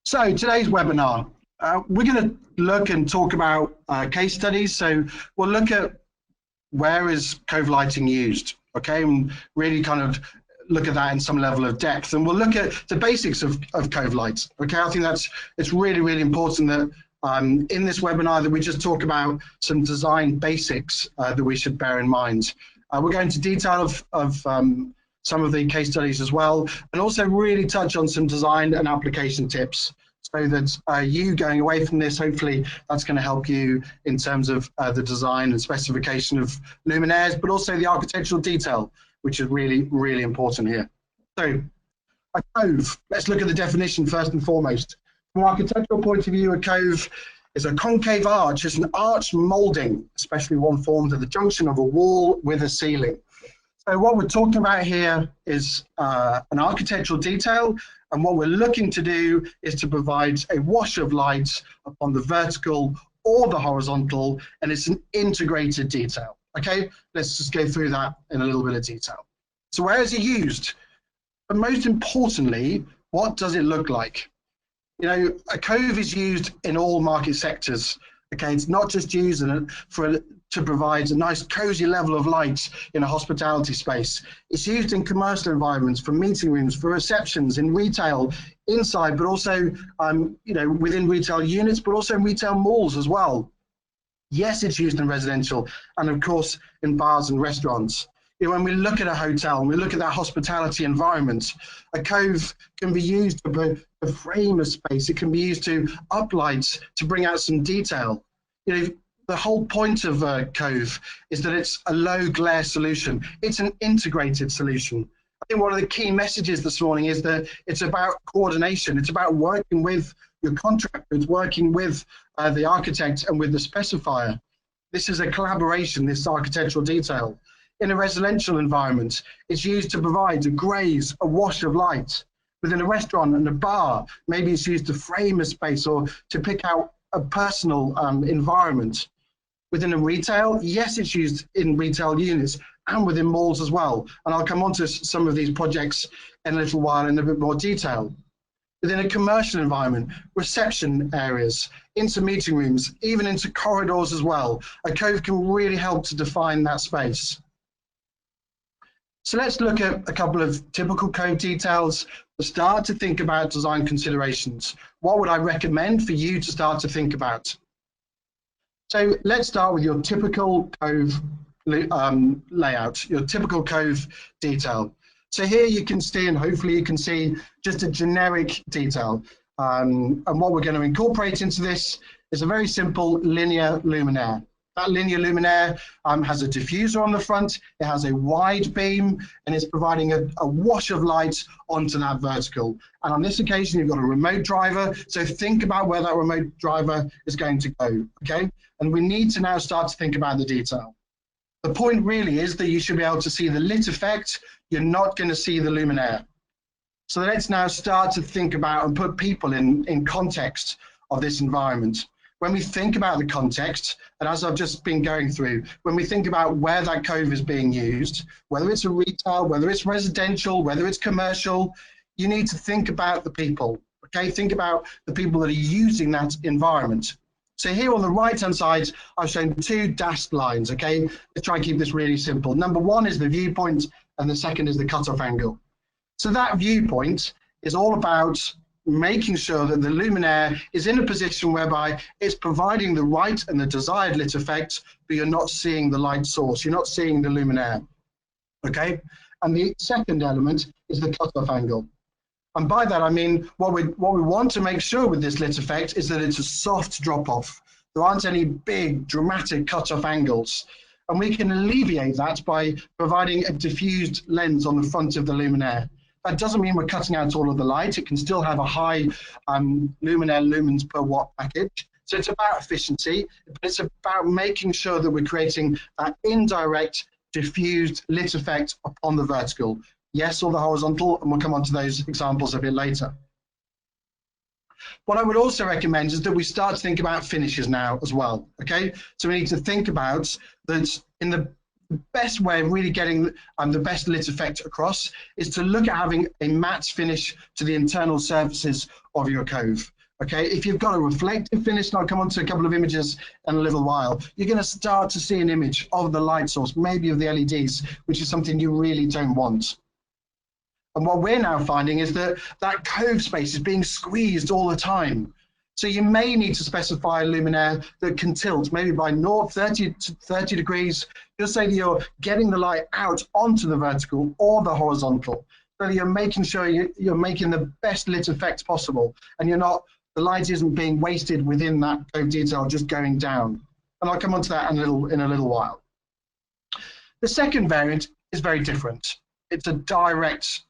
So today's webinar, we're going to look and talk about case studies. So we'll look at where is Cove lighting used, okay, and really kind of look at that in some level of depth. And we'll look at the basics of Cove lights, okay. I think it's really important that in this webinar that we just talk about some design basics that we should bear in mind. We're going to detail of some of the case studies as well, and also really touch on some design and application tips, so that you going away from this, hopefully that's going to help you in terms of the design and specification of luminaires, but also the architectural detail, which is really important here. So a cove, let's look at the definition first and foremost. From an architectural point of view, a cove is a concave arch. It's an arch molding, especially one formed at the junction of a wall with a ceiling. So what we're talking about here is an architectural detail, and what we're looking to do is to provide a wash of light upon the vertical or the horizontal, and it's an integrated detail. Okay, let's just go through that in a little bit of detail. So where is it used? But most importantly, what does it look like? You know, a cove is used in all market sectors. Okay, it's not just used to provide a nice cozy level of light in a hospitality space. It's used in commercial environments, for meeting rooms, for receptions, in retail, inside, but also you know, within retail units, but also in retail malls as well. Yes, it's used in residential, and of course in bars and restaurants. You know, when we look at a hotel and we look at that hospitality environment, a cove can be used to frame a space. It can be used to uplight, to bring out some detail. You know, the whole point of a cove is that it's a low glare solution. It's an integrated solution. I think one of the key messages this morning is that it's about coordination. It's about working with your contractors, working with the architect and with the specifier. This is a collaboration, this architectural detail. In a residential environment, it's used to provide a graze, a wash of light. Within a restaurant and a bar, maybe it's used to frame a space or to pick out a personal environment. Within a retail, yes, it's used in retail units and within malls as well. And I'll come on to some of these projects in a little while in a bit more detail. Within a commercial environment, reception areas, into meeting rooms, even into corridors as well, a cove can really help to define that space. So let's look at a couple of typical cove details to start to think about design considerations. What would I recommend for you to start to think about? So let's start with your typical cove layout, your typical cove detail. So here you can see, and hopefully you can see, just a generic detail. And what we're going to incorporate into this is a very simple linear luminaire. That linear luminaire has a diffuser on the front, it has a wide beam, and it's providing a wash of light onto that vertical. And on this occasion, you've got a remote driver, so think about where that remote driver is going to go, okay? And we need to now start to think about the detail. The point really is that you should be able to see the lit effect, you're not going to see the luminaire. So let's now start to think about and put people in context of this environment. When we think about the context, and as I've just been going through, when we think about where that cove is being used, whether it's a retail, whether it's residential, whether it's commercial, you need to think about the people, okay? Think about the people that are using that environment. So here on the right-hand side, I've shown two dashed lines, okay? Let's try and keep this really simple. Number one is the viewpoint, and the second is the cutoff angle. So that viewpoint is all about making sure that the luminaire is in a position whereby it's providing the right and the desired lit effect, but you're not seeing the light source, you're not seeing the luminaire, okay? And the second element is the cutoff angle. And by that I mean, what we want to make sure with this lit effect is that it's a soft drop-off. There aren't any big dramatic cutoff angles. And we can alleviate that by providing a diffused lens on the front of the luminaire. That doesn't mean we're cutting out all of the light. It can still have a high luminaire lumens per watt package. So it's about efficiency, but it's about making sure that we're creating that indirect, diffused lit effect upon the vertical. Yes, or the horizontal, and we'll come on to those examples a bit later. What I would also recommend is that we start to think about finishes now as well, okay? So we need to think about that in the the best way of really getting the best lit effect across is to look at having a matte finish to the internal surfaces of your cove. Okay, if you've got a reflective finish, and I'll come on to a couple of images in a little while, you're going to start to see an image of the light source, maybe of the LEDs, which is something you really don't want. And what we're now finding is that that cove space is being squeezed all the time. So you may need to specify a luminaire that can tilt, maybe by 30 to 30 degrees, just so that you're getting the light out onto the vertical or the horizontal, so that you're making sure you're making the best lit effect possible, and the light isn't being wasted within that cove detail, just going down. And I'll come on to that in a little while. The second variant is very different. It's a direct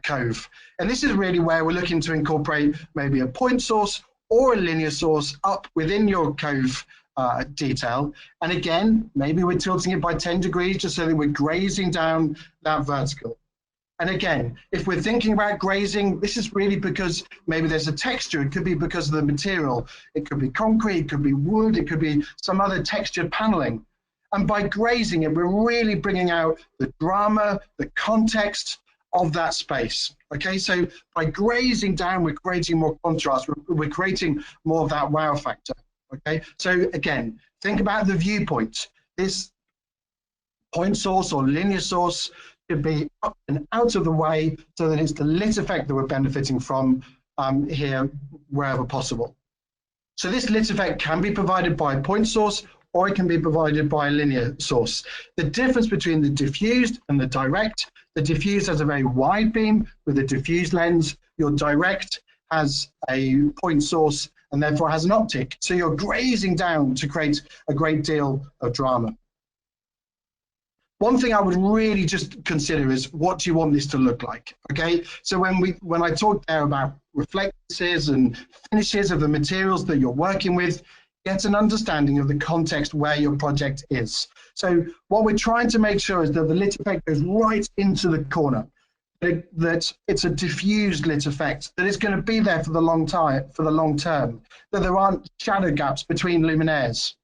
cove. And this is really where we're looking to incorporate maybe a point source or a linear source up within your cove detail. And again, maybe we're tilting it by 10 degrees just so that we're grazing down that vertical. And again, if we're thinking about grazing, this is really because maybe there's a texture. It could be because of the material. It could be concrete, it could be wood, it could be some other textured paneling. And by grazing it, we're really bringing out the drama, the context of that space. Okay, so by grazing down, we're creating more contrast. We're creating more of that wow factor. Okay, so again, think about the viewpoint. This point source or linear source should be up and out of the way so that it's the lit effect that we're benefiting from here wherever possible. So this lit effect can be provided by a point source, or it can be provided by a linear source. The difference between the diffused and the direct: the diffused has a very wide beam with a diffuse lens. Your direct has a point source and therefore has an optic. So you're grazing down to create a great deal of drama. One thing I would really just consider is, what do you want this to look like? Okay, so when I talked there about reflexes and finishes of the materials that you're working with, get an understanding of the context where your project is. So what we're trying to make sure is that the lit effect goes right into the corner, that it's a diffused lit effect, that it's going to be there for the long term, that there aren't shadow gaps between luminaires.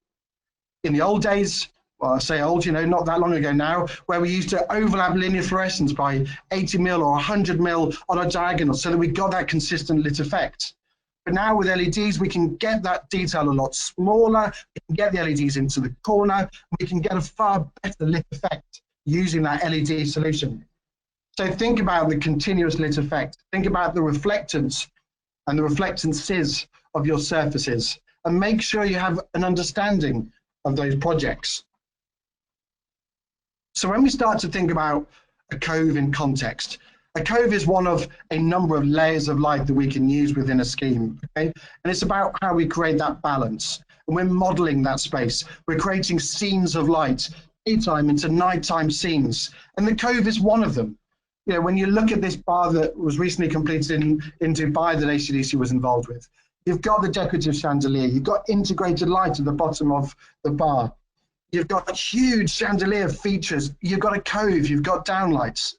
In the old days, well, I say old, not that long ago now, where we used to overlap linear fluorescence by 80 mil or 100 mil on a diagonal so that we got that consistent lit effect. But now with LEDs, we can get that detail a lot smaller, we can get the LEDs into the corner, we can get a far better lit effect using that LED solution. So think about the continuous lit effect, think about the reflectance and the reflectances of your surfaces, and make sure you have an understanding of those projects. So when we start to think about a cove in context, a cove is one of a number of layers of light that we can use within a scheme, okay? And it's about how we create that balance. And we're modeling that space. We're creating scenes of light, daytime into nighttime scenes. And the cove is one of them. When you look at this bar that was recently completed in Dubai that AC/DC was involved with, you've got the decorative chandelier, you've got integrated light at the bottom of the bar. You've got huge chandelier features, you've got a cove, you've got downlights.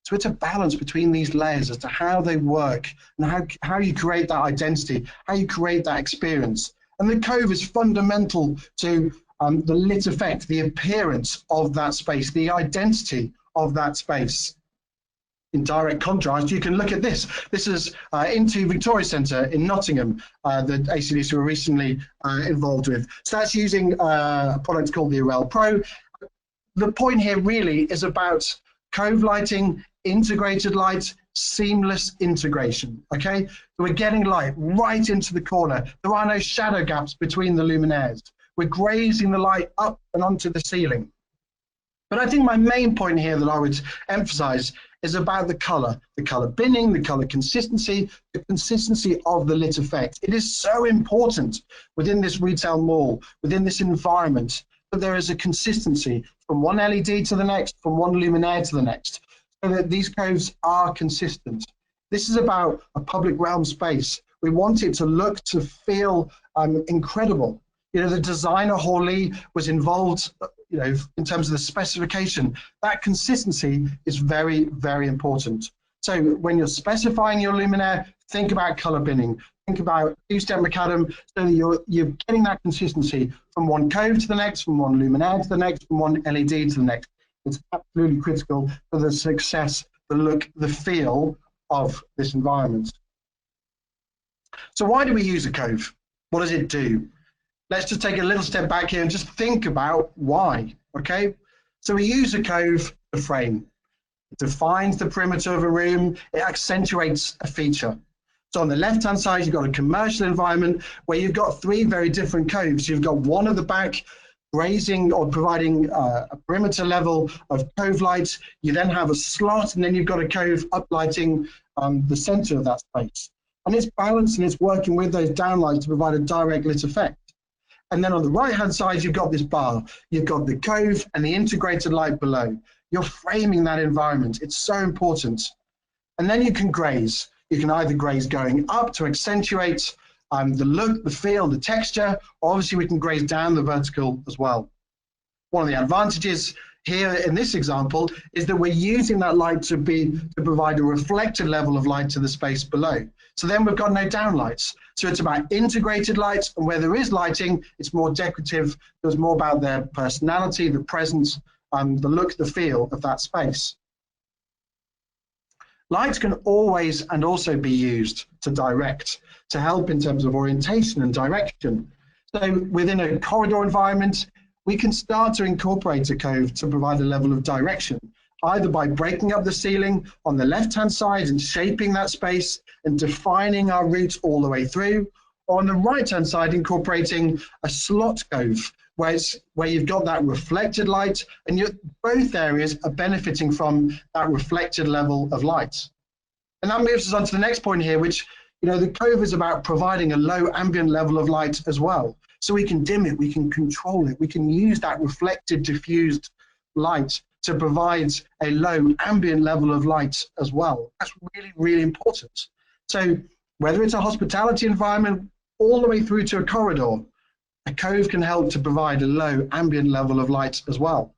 So it's a balance between these layers as to how they work and how you create that identity, how you create that experience. And the cove is fundamental to the lit effect, the appearance of that space, the identity of that space. In direct contrast, you can look at this. This is into Victoria Centre in Nottingham that AC/DC were recently involved with. So that's using a product called the Arel Pro. The point here really is about cove lighting, integrated light, seamless integration, okay? So we're getting light right into the corner. There are no shadow gaps between the luminaires. We're grazing the light up and onto the ceiling. But I think my main point here that I would emphasize is about the color binning, the color consistency, the consistency of the lit effect. It is so important within this retail mall, within this environment, that there is a consistency from one LED to the next, from one luminaire to the next, so that these coves are consistent. This is about a public realm space. We want it to look, to feel incredible. The designer Hawley was involved in terms of the specification. That consistency is very, very important. So when you're specifying your luminaire, think about color binning, think about two-step macadam, so that you're getting that consistency from one cove to the next, from one luminaire to the next, from one LED to the next. It's absolutely critical for the success, the look, the feel of this environment. So why do we use a cove? What does it do? Let's just take a little step back here and just think about why, okay? So we use a cove to frame. It defines the perimeter of a room. It accentuates a feature. So on the left-hand side, you've got a commercial environment where you've got three very different coves. You've got one at the back, grazing or providing a perimeter level of cove lights. You then have a slot, and then you've got a cove uplighting the center of that space. And it's balanced and it's working with those downlights to provide a direct lit effect. And then on the right-hand side, you've got this bar. You've got the cove and the integrated light below. You're framing that environment. It's so important. And then you can graze. You can either graze going up to accentuate the look, the feel, the texture, or obviously we can graze down the vertical as well. One of the advantages here in this example is that we're using that light to provide a reflected level of light to the space below. So then we've got no downlights. So it's about integrated lights, and where there is lighting, it's more decorative. There's more about their personality, the presence, the look, the feel of that space. Lights can always and also be used to direct, to help in terms of orientation and direction. So within a corridor environment, we can start to incorporate a cove to provide a level of direction, either by breaking up the ceiling on the left-hand side and shaping that space and defining our route all the way through, or on the right-hand side, incorporating a slot cove, where you've got that reflected light, and both areas are benefiting from that reflected level of light. And that moves us on to the next point here, which, the cove is about providing a low ambient level of light as well. So we can dim it, we can control it, we can use that reflected, diffused light to provide a low ambient level of light as well. That's really, really important. So whether it's a hospitality environment all the way through to a corridor, a cove can help to provide a low ambient level of light as well.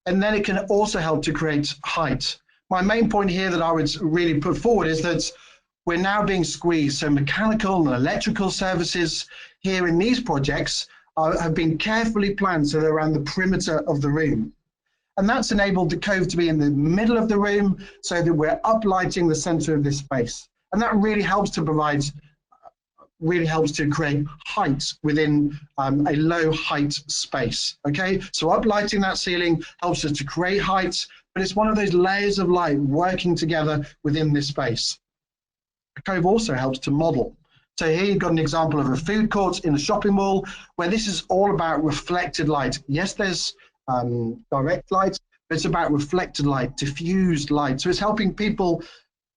And then it can also help to create height. My main point here that I would really put forward is that we're now being squeezed. So mechanical and electrical services here in these projects have been carefully planned so they're around the perimeter of the room. And that's enabled the cove to be in the middle of the room so that we're uplighting the center of this space. And that really helps to provide, create height within a low height space, okay? So uplighting that ceiling helps us to create height, but it's one of those layers of light working together within this space. A cove also helps to model. So here you've got an example of a food court in a shopping mall where this is all about reflected light. Yes, there's direct light, but it's about reflected light, diffused light. So it's helping people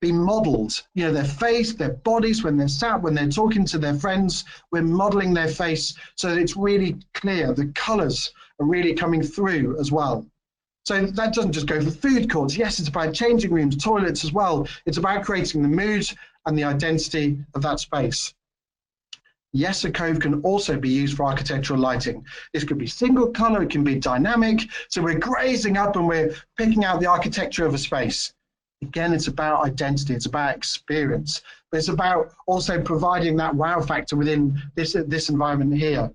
be modeled, their face, their bodies, when they're sat, when they're talking to their friends, we're modeling their face so that it's really clear. The colors are really coming through as well. So that doesn't just go for food courts. Yes, it's about changing rooms, toilets as well. It's about creating the mood and the identity of that space. Yes, a cove can also be used for architectural lighting. This could be single color, it can be dynamic. So we're grazing up and we're picking out the architecture of a space. Again, it's about identity, it's about experience, but it's about also providing that wow factor within this environment here.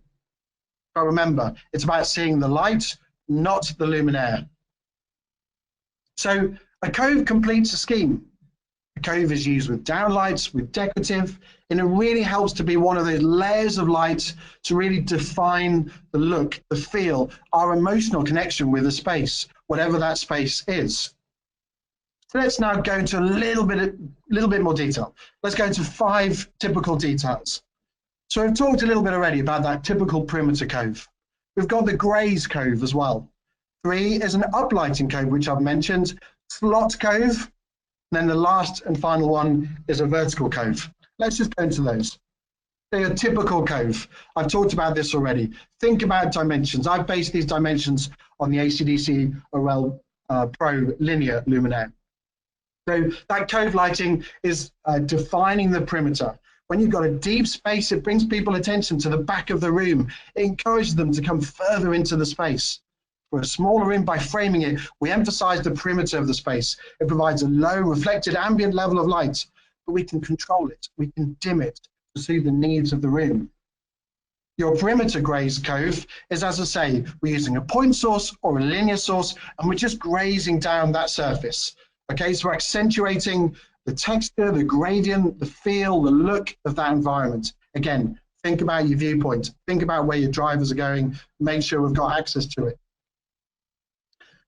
But remember, it's about seeing the light, not the luminaire. So a cove completes a scheme. A cove is used with downlights, with decorative, and it really helps to be one of those layers of light to really define the look, the feel, our emotional connection with the space, whatever that space is. So let's now go into a little bit more detail. Let's go into 5 typical details. So I've talked a little bit already about that typical perimeter cove. We've got the graze cove as well. 3 is an uplighting cove, which I've mentioned, slot cove, and then the last and final one is a vertical cove. Let's just go into those. They're a typical cove. I've talked about this already. Think about dimensions. I've based these dimensions on the AC/DC OREL Pro linear luminaire. So that cove lighting is defining the perimeter. When you've got a deep space, it brings people attention to the back of the room. It encourages them to come further into the space. For a smaller room, by framing it, we emphasize the perimeter of the space. It provides a low reflected ambient level of light, but we can control it. We can dim it to suit the needs of the room. Your perimeter grazed cove is, as I say, we're using a point source or a linear source, and we're just grazing down that surface. Okay, so we're accentuating the texture, the gradient, the feel, the look of that environment. Again, think about your viewpoint, think about where your drivers are going, make sure we've got access to it.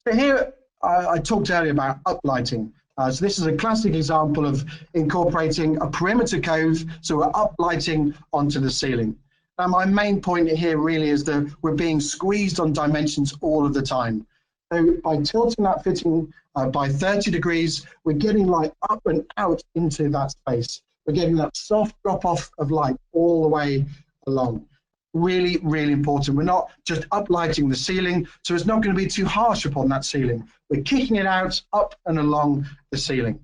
So here, I talked earlier about uplighting. So this is a classic example of incorporating a perimeter cove, so we're uplighting onto the ceiling. Now, my main point here really is that we're being squeezed on dimensions all of the time. So by tilting that fitting by 30 degrees, we're getting light up and out into that space. We're getting that soft drop-off of light all the way along. Really, really important. We're not just uplighting the ceiling, so it's not going to be too harsh upon that ceiling. We're kicking it out up and along the ceiling.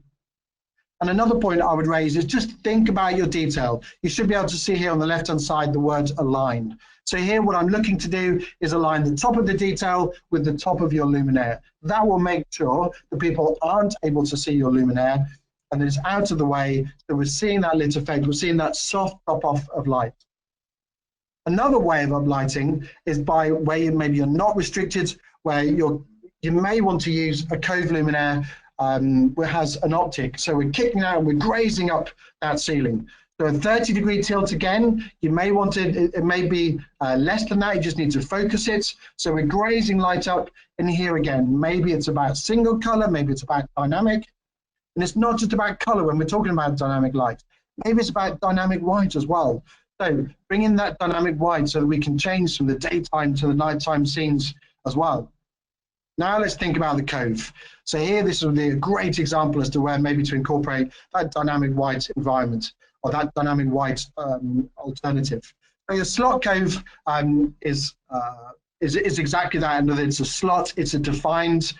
And another point I would raise is just think about your detail. You should be able to see here on the left-hand side the words aligned. So here what I'm looking to do is align the top of the detail with the top of your luminaire. That will make sure that people aren't able to see your luminaire and that it's out of the way, that we're seeing that lit effect, we're seeing that soft drop-off of light. Another way of uplighting is by where maybe you're not restricted, where you may want to use a Cove luminaire where it has an optic. So we're kicking out and we're grazing up that ceiling. So a 30-degree tilt again, you may want it may be less than that, you just need to focus it. So we're grazing light up, and here again, maybe it's about single color, maybe it's about dynamic. And it's not just about color when we're talking about dynamic light. Maybe it's about dynamic white as well. So bring in that dynamic white so that we can change from the daytime to the nighttime scenes as well. Now let's think about the Cove. So here, this would be a great example as to where maybe to incorporate that dynamic white environment or that dynamic white alternative. So your slot Cove is exactly that. In other words, it's a slot, it's a defined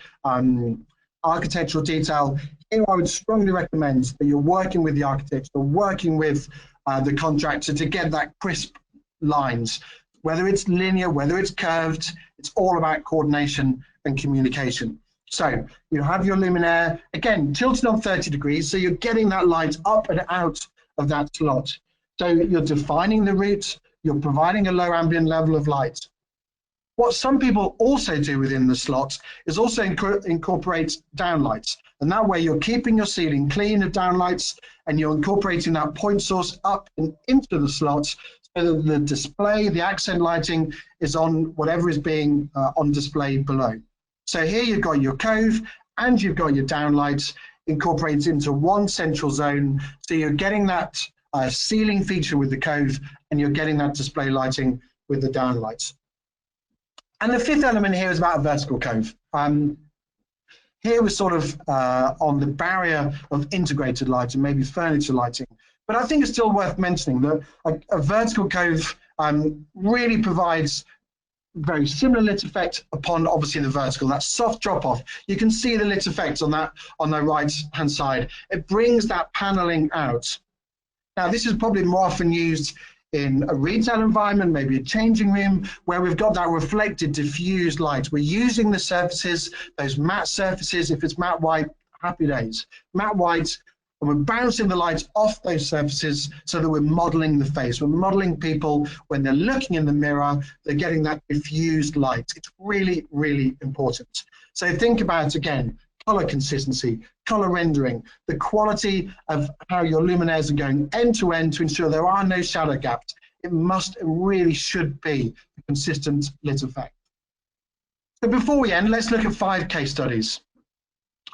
architectural detail. Here I would strongly recommend that you're working with the architects, or working with the contractor to get that crisp lines. Whether it's linear, whether it's curved, it's all about coordination and communication. So you have your luminaire, again, tilted on 30 degrees, so you're getting that light up and out of that slot. So you're defining the route, you're providing a low ambient level of light. What some people also do within the slot is also incorporate downlights. And that way you're keeping your ceiling clean of downlights, and you're incorporating that point source up and into the slot so that the display, the accent lighting is on whatever is being on display below. So here you've got your Cove and you've got your downlights incorporated into one central zone. So you're getting that ceiling feature with the Cove, and you're getting that display lighting with the downlights. And the fifth element here is about a vertical Cove. Here we're sort of on the barrier of integrated lighting, maybe furniture lighting. But I think it's still worth mentioning that a vertical Cove really provides very similar lit effect upon obviously the vertical, that soft drop off. You can see the lit effect on that on the right hand side. It brings that paneling out. Now this is probably more often used in a retail environment, maybe a changing room, where we've got that reflected, diffused light. We're using the surfaces, those matte surfaces. If it's matte white, happy days. Matte white, and we're bouncing the light off those surfaces so that we're modeling the face. We're modeling people when they're looking in the mirror, they're getting that diffused light. It's really, really important. So think about, again, color consistency, color rendering, the quality of how your luminaires are going end to end to ensure there are no shadow gaps. It must and really should be a consistent lit effect. So before we end, let's look at 5 case studies.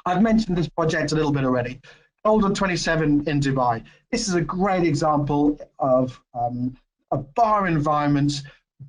I've mentioned this project a little bit already. Cove 27 in Dubai. This is a great example of a bar environment,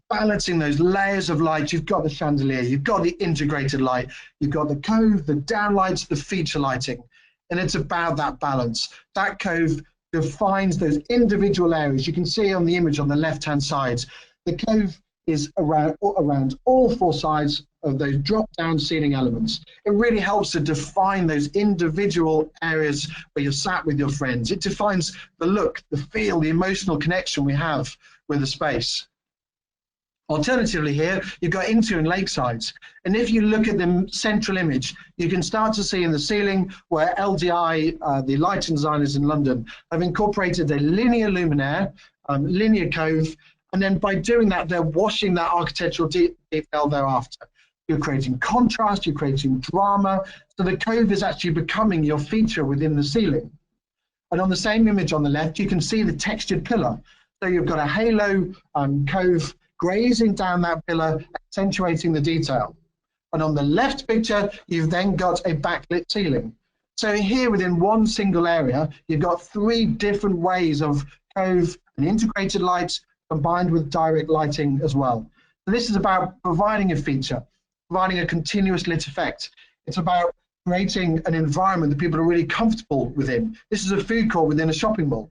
balancing those layers of light. You've got the chandelier, you've got the integrated light, you've got the Cove, the downlights, the feature lighting, and it's about that balance. That Cove defines those individual areas. You can see on the image on the left-hand side, the Cove is around all 4 sides of those drop-down ceiling elements. It really helps to define those individual areas where you're sat with your friends. It defines the look, the feel, the emotional connection we have with the space. Alternatively here, you've got interior and lakesides. And if you look at the central image, you can start to see in the ceiling where LDI, the lighting designers in London, have incorporated a linear luminaire, linear Cove, And then by doing that, they're washing that architectural detail thereafter. You're creating contrast, you're creating drama. So the cove is actually becoming your feature within the ceiling. And on the same image on the left, you can see the textured pillar. So you've got a halo cove grazing down that pillar, accentuating the detail. And on the left picture, you've then got a backlit ceiling. So here within one single area, you've got 3 different ways of cove and integrated lights combined with direct lighting as well. So this is about providing a feature, providing a continuous lit effect. It's about creating an environment that people are really comfortable within. This is a food court within a shopping mall.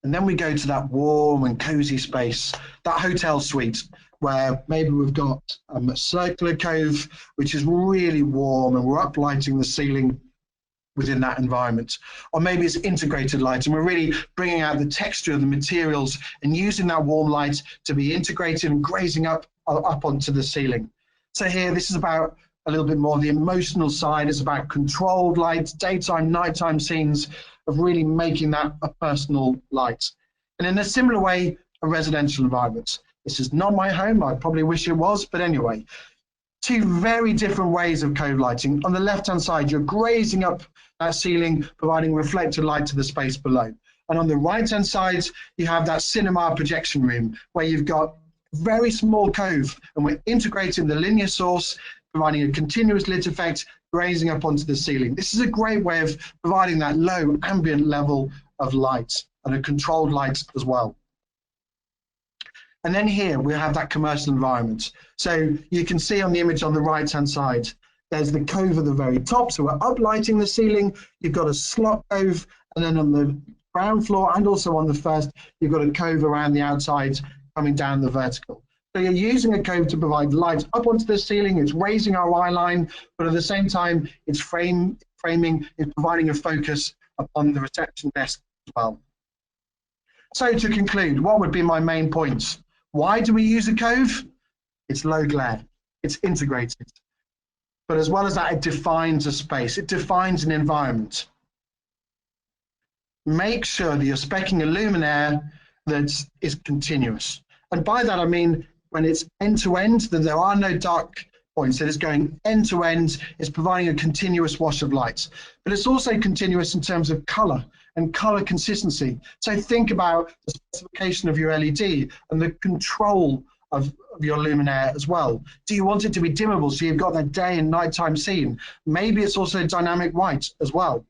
And then we go to that warm and cozy space, that hotel suite, where maybe we've got a circular cove, which is really warm, and we're uplighting the ceiling within that environment. Or maybe it's integrated light, and we're really bringing out the texture of the materials and using that warm light to be integrated and grazing up onto the ceiling. So here, this is about a little bit more the emotional side. It's about controlled lights, daytime, nighttime scenes, of really making that a personal light. And in a similar way, a residential environment. This is not my home, I probably wish it was, but anyway. 2 very different ways of cove lighting. On the left-hand side, you're grazing up that ceiling, providing reflected light to the space below. And on the right-hand side, you have that cinema projection room, where you've got a very small cove, and we're integrating the linear source, providing a continuous lit effect, grazing up onto the ceiling. This is a great way of providing that low ambient level of light and a controlled light as well. And then here we have that commercial environment. So you can see on the image on the right-hand side, there's the cove at the very top. So we're uplighting the ceiling. You've got a slot cove, and then on the ground floor and also on the first, you've got a cove around the outside coming down the vertical. So you're using a cove to provide light up onto the ceiling. It's raising our eye line, but at the same time, it's framing, it's providing a focus upon the reception desk as well. So to conclude, what would be my main points? Why do we use a cove? It's low glare, it's integrated. But as well as that, it defines a space, it defines an environment. Make sure that you're speccing a luminaire that is continuous. And by that, I mean, when it's end-to-end, that there are no dark points, that it's going end-to-end, it's providing a continuous wash of light. But it's also continuous in terms of color and color consistency. So think about the specification of your LED and the control of your luminaire as well. Do you want it to be dimmable so you've got that day and nighttime scene? Maybe it's also dynamic white as well.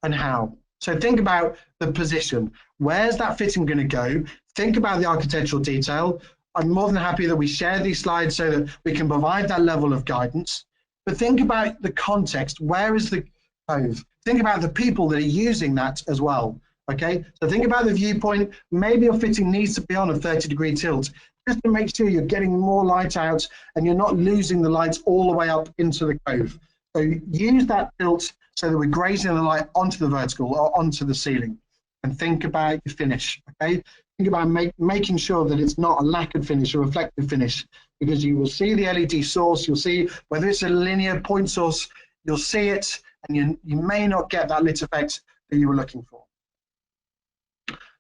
And how? So think about the position. Where's that fitting going to go? Think about the architectural detail. I'm more than happy that we share these slides so that we can provide that level of guidance. But think about the context. Where is the cove? Think about the people that are using that as well. Okay, so think about the viewpoint. Maybe your fitting needs to be on a 30-degree tilt, just to make sure you're getting more light out and you're not losing the lights all the way up into the cove. So use that tilt so that we're grazing the light onto the vertical or onto the ceiling. And think about your finish. Okay, think about making sure that it's not a lacquered finish or reflective finish, because you will see the LED source, you'll see whether it's a linear point source, you'll see it, and you may not get that lit effect that you were looking for.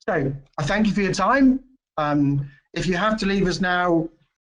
So I thank you for your time. If you have to leave us now,